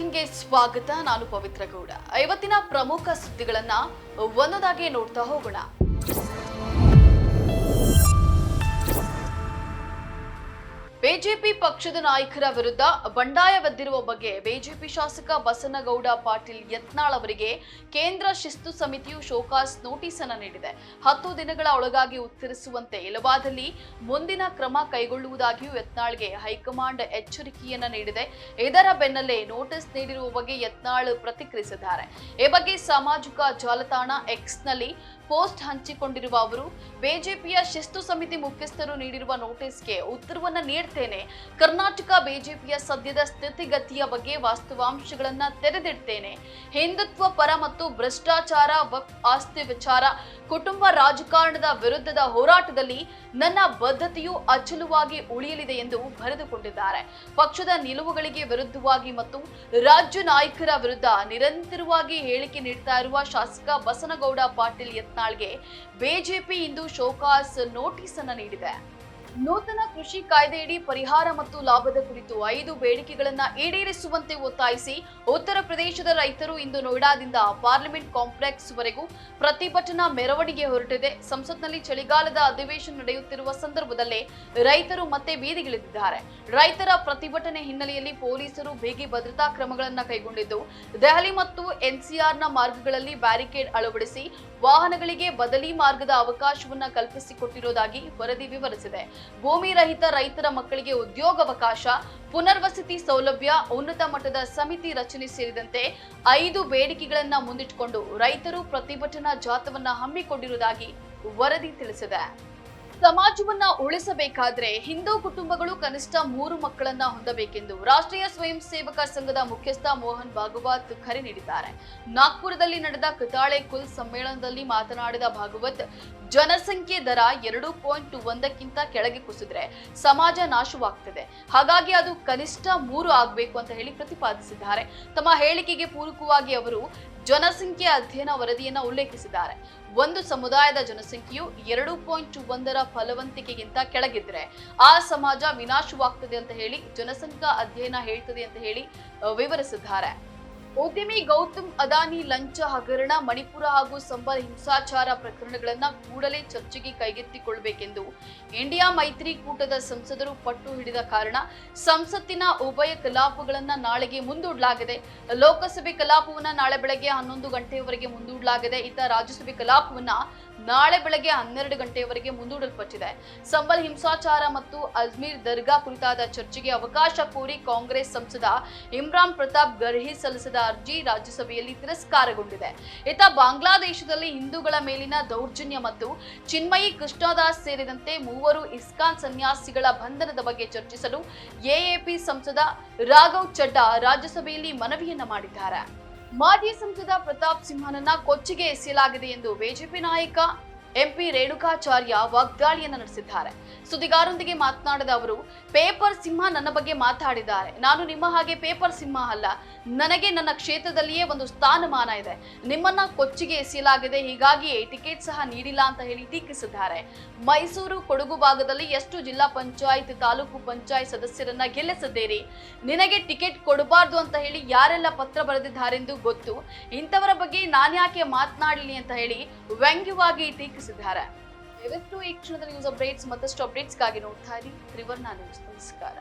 ಬುಲೆಟಿನ್ಗೆ ಸ್ವಾಗತ. ನಾನು ಪವಿತ್ರ ಗೌಡ. ಇವತ್ತಿನ ಪ್ರಮುಖ ಸುದ್ದಿಗಳನ್ನ ಒಂದೊಂದಾಗಿ ನೋಡ್ತಾ ಹೋಗೋಣ. ಬಿಜೆಪಿ ಪಕ್ಷದ ನಾಯಕರ ವಿರುದ್ಧ ಬಂಡಾಯವೆದ್ದಿರುವ ಬಗ್ಗೆ ಬಿಜೆಪಿ ಶಾಸಕ ಬಸನಗೌಡ ಪಾಟೀಲ್ ಯತ್ನಾಳ್ ಅವರಿಗೆ ಕೇಂದ್ರ ಶಿಸ್ತು ಸಮಿತಿಯು ಶೋಕಾಸ್ ನೋಟಿಸ್ ಅನ್ನು ನೀಡಿದೆ. 10 ದಿನಗಳ ಒಳಗಾಗಿ ಉತ್ತರಿಸುವಂತೆ ಇಲ್ಲವಾದಲ್ಲಿ ಮುಂದಿನ ಕ್ರಮ ಕೈಗೊಳ್ಳುವುದಾಗಿಯೂ ಯತ್ನಾಳ್ಗೆ ಹೈಕಮಾಂಡ್ ಎಚ್ಚರಿಕೆಯನ್ನ ನೀಡಿದೆ. ಇದರ ಬೆನ್ನಲ್ಲೇ ನೋಟಿಸ್ ನೀಡಿರುವ ಬಗ್ಗೆ ಯತ್ನಾಳ್ ಪ್ರತಿಕ್ರಿಯಿಸಿದ್ದಾರೆ. ಈ ಬಗ್ಗೆ ಸಾಮಾಜಿಕ ಜಾಲತಾಣ ಎಕ್ಸ್ನಲ್ಲಿ ಪೋಸ್ಟ್ ಹಂಚಿಕೊಂಡಿರುವ ಅವರು, ಬಿಜೆಪಿಯ ಶಿಸ್ತು ಸಮಿತಿ ಮುಖ್ಯಸ್ಥರು ನೀಡಿರುವ ನೋಟಿಸ್ಗೆ ಉತ್ತರವನ್ನ ನೀಡ್ತೇನೆ. ಕರ್ನಾಟಕ ಬಿಜೆಪಿಯ ಸದ್ಯದ ಸ್ಥಿತಿಗತಿಯ ಬಗ್ಗೆ ವಾಸ್ತವಾಂಶಗಳನ್ನ ತೆರೆದಿಡ್ತೇನೆ. ಹಿಂದುತ್ವ ಪರ ಮತ್ತು ಭ್ರಷ್ಟಾಚಾರ, ವಕ್ಫ್ ಆಸ್ತಿ ವಿಚಾರ, ಕುಟುಂಬ ರಾಜಕಾರಣದ ವಿರುದ್ಧದ ಹೋರಾಟದಲ್ಲಿ ನನ್ನ ಬದ್ಧತೆಯು ಅಚಲವಾಗಿ ಉಳಿಯಲಿದೆ ಎಂದು ಬರೆದುಕೊಂಡಿದ್ದಾರೆ. ಪಕ್ಷದ ನಿಲುವುಗಳಿಗೆ ವಿರುದ್ಧವಾಗಿ ಮತ್ತು ರಾಜ್ಯ ನಾಯಕರ ವಿರುದ್ಧ ನಿರಂತರವಾಗಿ ಹೇಳಿಕೆ ನೀಡುತ್ತಾ ಇರುವ ಶಾಸಕ ಬಸನಗೌಡ ಪಾಟೀಲ್ ಯತ್ನಾಳ್ಗೆ ಬಿಜೆಪಿ ಇಂದು ಶೋಕಾಸ್ ನೋಟಿಸ್ ಅನ್ನು ನೀಡಿದೆ. ನೂತನ ಕೃಷಿ ಕಾಯ್ದೆಯಡಿ ಪರಿಹಾರ ಮತ್ತು ಲಾಭದ ಕುರಿತು 5 ಬೇಡಿಕೆಗಳನ್ನು ಈಡೇರಿಸುವಂತೆ ಒತ್ತಾಯಿಸಿ ಉತ್ತರ ಪ್ರದೇಶದ ರೈತರು ಇಂದು ನೋಯ್ಡಾದಿಂದ ಪಾರ್ಲಿಮೆಂಟ್ ಕಾಂಪ್ಲೆಕ್ಸ್ ವರೆಗೂ ಪ್ರತಿಭಟನಾ ಮೆರವಣಿಗೆ ಹೊರಟಿದೆ. ಸಂಸತ್ನಲ್ಲಿ ಚಳಿಗಾಲದ ಅಧಿವೇಶನ ನಡೆಯುತ್ತಿರುವ ಸಂದರ್ಭದಲ್ಲೇ ರೈತರು ಮತ್ತೆ ಬೀದಿಗಿಳಿದಿದ್ದಾರೆ. ರೈತರ ಪ್ರತಿಭಟನೆ ಹಿನ್ನೆಲೆಯಲ್ಲಿ ಪೊಲೀಸರು ಬಿಗಿ ಭದ್ರತಾ ಕ್ರಮಗಳನ್ನು ಕೈಗೊಂಡಿದ್ದು, ದೆಹಲಿ ಮತ್ತು ಎನ್ಸಿಆರ್ನ ಮಾರ್ಗಗಳಲ್ಲಿ ಬ್ಯಾರಿಕೇಡ್ ಅಳವಡಿಸಿ ವಾಹನಗಳಿಗೆ ಬದಲಿ ಮಾರ್ಗದ ಅವಕಾಶವನ್ನ ಕಲ್ಪಿಸಿಕೊಟ್ಟಿರುವುದಾಗಿ ವರದಿ ವಿವರಿಸಿದೆ. ಭೂಮಿ ರಹಿತ ರೈತರ ಮಕ್ಕಳಿಗೆ ಉದ್ಯೋಗಾವಕಾಶ, ಪುನರ್ವಸತಿ ಸೌಲಭ್ಯ, ಉನ್ನತ ಮಟ್ಟದ ಸಮಿತಿ ರಚನೆ ಸೇರಿದಂತೆ 5 ಬೇಡಿಕೆಗಳನ್ನ ಮುಂದಿಟ್ಟುಕೊಂಡು ರೈತರು ಪ್ರತಿಭಟನಾ ಜಾಥಾವನ್ನ ಹಮ್ಮಿಕೊಂಡಿರುವುದಾಗಿ ವರದಿ ತಿಳಿಸಿದೆ. ಸಮಾಜವನ್ನ ಉಳಿಸಬೇಕಾದ್ರೆ ಹಿಂದೂ ಕುಟುಂಬಗಳು ಕನಿಷ್ಠ 3 ಮಕ್ಕಳನ್ನ ಹೊಂದಬೇಕೆಂದು ರಾಷ್ಟ್ರೀಯ ಸ್ವಯಂ ಸೇವಕ ಸಂಘದ ಮುಖ್ಯಸ್ಥ ಮೋಹನ್ ಭಾಗವತ್ ಕರೆ ನೀಡಿದ್ದಾರೆ. ನಾಗ್ಪುರದಲ್ಲಿ ನಡೆದ ಕತಾಳೆ ಕುಲ್ ಸಮ್ಮೇಳನದಲ್ಲಿ ಮಾತನಾಡಿದ ಭಾಗವತ್, ಜನಸಂಖ್ಯೆ ದರ 2.1ಕ್ಕಿಂತ ಕೆಳಗೆ ಕುಸಿದ್ರೆ ಸಮಾಜ ನಾಶವಾಗ್ತದೆ. ಹಾಗಾಗಿ ಅದು ಕನಿಷ್ಠ 3 ಆಗಬೇಕು ಅಂತ ಹೇಳಿ ಪ್ರತಿಪಾದಿಸಿದ್ದಾರೆ. ತಮ್ಮ ಹೇಳಿಕೆಗೆ ಪೂರಕವಾಗಿ ಅವರು ಜನಸಂಖ್ಯೆ ಅಧ್ಯಯನ ವರದಿಯನ್ನ ಉಲ್ಲೇಖಿಸಿದ್ದಾರೆ. ಒಂದು ಸಮುದಾಯದ ಜನಸಂಖ್ಯೆಯು 2.1ರ ಫಲವಂತಿಕೆಗಿಂತ ಕೆಳಗಿದ್ರೆ ಆ ಸಮಾಜ ವಿನಾಶವಾಗ್ತದೆ ಅಂತ ಹೇಳಿ ಜನಸಂಖ್ಯಾ ಅಧ್ಯಯನ ಹೇಳ್ತದೆ ಅಂತ ಹೇಳಿ ವಿವರಿಸಿದ್ದಾರೆ. ಉದ್ಯಮಿ ಗೌತಮ್ ಅದಾನಿ ಲಂಚ ಹಗರಣ, ಮಣಿಪುರ ಹಾಗೂ ಸಂಬಲ್ ಹಿಂಸಾಚಾರ ಪ್ರಕರಣಗಳನ್ನ ಕೂಡಲೇ ಚರ್ಚೆಗೆ ಕೈಗೆತ್ತಿಕೊಳ್ಳಬೇಕೆಂದು ಇಂಡಿಯಾ ಮೈತ್ರಿಕೂಟದ ಸಂಸದರು ಪಟ್ಟು ಹಿಡಿದ ಕಾರಣ ಸಂಸತ್ತಿನ ಉಭಯ ಕಲಾಪಗಳನ್ನ ನಾಳೆಗೆ ಮುಂದೂಡಲಾಗಿದೆ. ಲೋಕಸಭೆ ಕಲಾಪವನ್ನ ನಾಳೆ ಬೆಳಗ್ಗೆ 11 ಗಂಟೆಯವರೆಗೆ ಮುಂದೂಡಲಾಗಿದೆ. ಇತ್ತ ರಾಜ್ಯಸಭೆ ಕಲಾಪವನ್ನ ನಾಳೆ ಬೆಳಗ್ಗೆ 12 ಗಂಟೆಯವರೆಗೆ ಮುಂದೂಡಲ್ಪಟ್ಟಿದೆ. ಸಂಬಲ್ ಹಿಂಸಾಚಾರ ಮತ್ತು ಅಜ್ಮೀರ್ ದರ್ಗಾ ಕುರಿತಾದ ಚರ್ಚೆಗೆ ಅವಕಾಶ ಕೋರಿ ಕಾಂಗ್ರೆಸ್ ಸಂಸದ ಇಮ್ರಾನ್ ಪ್ರತಾಪ್ ಗರ್ಹಿ ಸಲ್ಲಿಸಿದ ಅರ್ಜಿ ರಾಜ್ಯಸಭೆಯಲ್ಲಿ ತಿರಸ್ಕಾರಗೊಂಡಿದೆ. ಇತ್ತ ಬಾಂಗ್ಲಾದೇಶದಲ್ಲಿ ಹಿಂದೂಗಳ ಮೇಲಿನ ದೌರ್ಜನ್ಯ ಮತ್ತು ಚಿನ್ಮಯಿ ಕೃಷ್ಣದಾಸ್ ಸೇರಿದಂತೆ 3 ಇಸ್ಕಾನ್ ಸನ್ಯಾಸಿಗಳ ಬಂಧನದ ಬಗ್ಗೆ ಚರ್ಚಿಸಲು ಎಎಪಿ ಸಂಸದ ರಾಘವ್ ಚಡ್ಡಾ ರಾಜ್ಯಸಭೆಯಲ್ಲಿ ಮನವಿಯನ್ನ ಮಾಡಿದ್ದಾರೆ. ಮಾಜಿ ಸಂಸದ ಪ್ರತಾಪ್ ಸಿಂಹನನ್ನ ಕೊಚ್ಚಿಗೆ ಎಸೆಯಲಾಗಿದೆ ಎಂದು ಬಿಜೆಪಿ ನಾಯಕ ಎಂಪಿ ರೇಣುಕಾಚಾರ್ಯ ವಾಗ್ದಾಳಿಯನ್ನು ನಡೆಸಿದ್ದಾರೆ. ಸುದ್ದಿಗಾರರೊಂದಿಗೆ ಮಾತನಾಡಿದ ಅವರು, ಪೇಪರ್ ಸಿಂಹ ನನ್ನ ಬಗ್ಗೆ ಮಾತಾಡಿದ್ದಾರೆ. ನಾನು ನಿಮ್ಮ ಹಾಗೆ ಪೇಪರ್ ಸಿಂಹ ಅಲ್ಲ. ನನಗೆ ನನ್ನ ಕ್ಷೇತ್ರದಲ್ಲಿಯೇ ಒಂದು ಸ್ಥಾನಮಾನ ಇದೆ. ನಿಮ್ಮನ್ನ ಕೊಚ್ಚಿಗೆ ಎಸೆಯಲಾಗಿದೆ, ಹೀಗಾಗಿಯೇ ಟಿಕೆಟ್ ಸಹ ನೀಡಿಲ್ಲ ಅಂತ ಹೇಳಿ ಟೀಕಿಸಿದ್ದಾರೆ. ಮೈಸೂರು ಕೊಡಗು ಭಾಗದಲ್ಲಿ ಎಷ್ಟು ಜಿಲ್ಲಾ ಪಂಚಾಯತ್, ತಾಲೂಕು ಪಂಚಾಯತ್ ಸದಸ್ಯರನ್ನ ಗೆಲ್ಲಿಸಿದ್ದೀರಿ? ನಿನಗೆ ಟಿಕೆಟ್ ಕೊಡಬಾರ್ದು ಅಂತ ಹೇಳಿ ಯಾರೆಲ್ಲ ಪತ್ರ ಬರೆದಿದ್ದಾರೆಂದು ಗೊತ್ತು. ಇಂಥವರ ಬಗ್ಗೆ ನಾನ್ಯಾಕೆ ಮಾತನಾಡಲಿ ಅಂತ ಹೇಳಿ ವ್ಯಂಗ್ಯವಾಗಿ ಟೀಕಿಸಿದ್ದಾರೆ. ಇವೆಷ್ಟು ಈ ಕ್ಷಣದ ನ್ಯೂಸ್ ಅಪ್ಡೇಟ್ಸ್. ಮತ್ತಷ್ಟು ಅಪ್ಡೇಟ್ಸ್ಗಾಗಿ ನೋಡ್ತಾ ಇರಿ ತ್ರಿವರ್ಣ ನ್ಯೂಸ್. ನಮಸ್ಕಾರ.